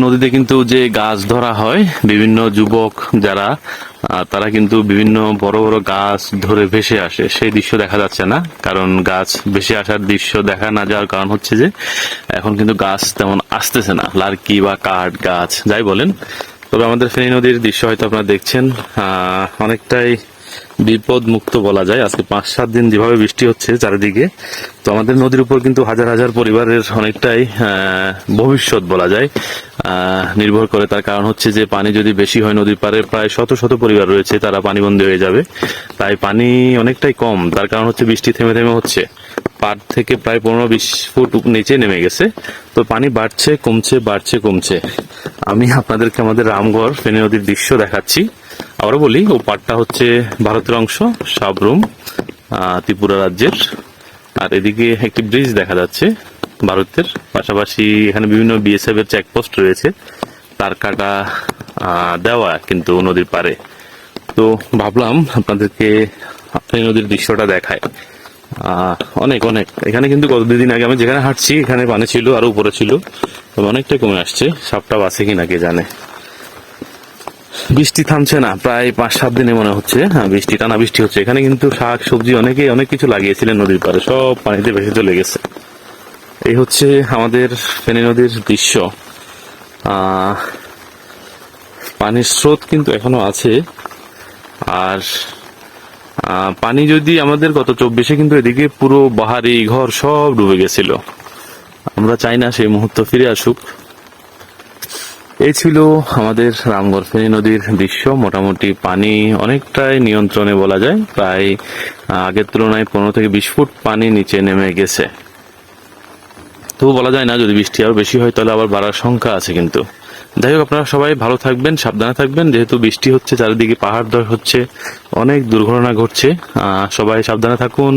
নদীতে কিন্তু যে গাছ ধরা হয়, বিভিন্ন যুবক যারা তারা কিন্তু বিভিন্ন বড় বড় গাছ ধরে ভেসে আসে, সেই দৃশ্য দেখা যাচ্ছে না। কারণ গাছ ভেসে আসার দৃশ্য দেখা না যাওয়ার কারণ হচ্ছে যে এখন কিন্তু গাছ তেমন আসতেছে না, লার্কি বা কাঠ গাছ যাই বলেন। তবে আমাদের ফেনী নদীর দৃশ্য হয়তো আপনারা দেখছেন, অনেকটাই বিপদ মুক্ত বলা যায়। আজকে 5-7 দিন যেভাবে বৃষ্টি হচ্ছে চারিদিকে, তো আমাদের নদীর উপর কিন্তু হাজার হাজার পরিবারের অনেকটাই ভবিষ্যৎ বলা যায় নির্ভর করে। তার কারণ হচ্ছে যে পানি যদি বেশি হয়, নদীর পাড়ে প্রায় শত শত পরিবার রয়েছে, তারা পানিবন্দী হয়ে যাবে। তাই পানি অনেকটাই কম, তার কারণ হচ্ছে বৃষ্টি থেমে থেমে হচ্ছে। পাড় থেকে প্রায় 15-20 ফুট নিচে নেমে গেছে। তো পানি বাড়ছে কমছে, বাড়ছে কমছে। আমি আপনাদেরকে আমাদের রামগড় ফেনী নদীর দৃশ্য দেখাচ্ছি। আবারও বলি, ও পাড়টা হচ্ছে ভারতের অংশ, সাবরুম ত্রিপুরা রাজ্যের। আর এদিকে একটি ব্রিজ দেখা যাচ্ছে ভারতের, পাশাপাশি এখানে বিভিন্ন বিএসএফ এর চেকপোস্ট রয়েছে, তার কাটা দেওয়া কিন্তু নদীর পাড়ে। তো ভাবলাম আপনাদেরকে ফেনী নদীর দৃশ্যটা দেখায়। অনেক অনেক এখানে কিন্তু গত 2 দিন আগে আমি যেখানে হাঁটছি এখানে পানি ছিল, আরো উপরে ছিল, তবে অনেকটাই কমে আসছে। সাপটা বাঁচে কিনা কে জানে। বৃষ্টি থামছে না, প্রায় 5-7 দিনে মনে হচ্ছে বৃষ্টি, টানা বৃষ্টি হচ্ছে। এখানে কিন্তু শাক সবজি অনেকে অনেক কিছু লাগিয়েছিলেন নদীর পাড়ে, সব পানিতে ভেসে চলে গেছে। এই হচ্ছে আমাদের ফেনী নদীর দৃশ্য। পানির স্রোত কিন্তু এখনো আছে। আর পানি যদি আমাদের গত 24-এ কিন্তু এদিকে পুরো বাহারি ঘর সব ডুবে গেছিল। আমরা চাই না সেই মুহূর্ত ফিরে আসুক। এই ছিল আমাদের রামগড় ফেনী নদীর দৃশ্য। মোটামুটি পানি অনেকটাই নিয়ন্ত্রণে বলা যায়, প্রায় আগের তুলনায় 15-20 ফুট পানি নিচে নেমে গেছে। তবু বলা যায় না, যদি বৃষ্টি আরো বেশি হয় তাহলে আবার বাড়ার সংখ্যা আছে। কিন্তু যাই হোক, আপনারা সবাই ভালো থাকবেন, সাবধানে থাকবেন। যেহেতু বৃষ্টি হচ্ছে, চারিদিকে পাহাড় ধস হচ্ছে, অনেক দুর্ঘটনা ঘটছে। সবাই সাবধানে থাকুন।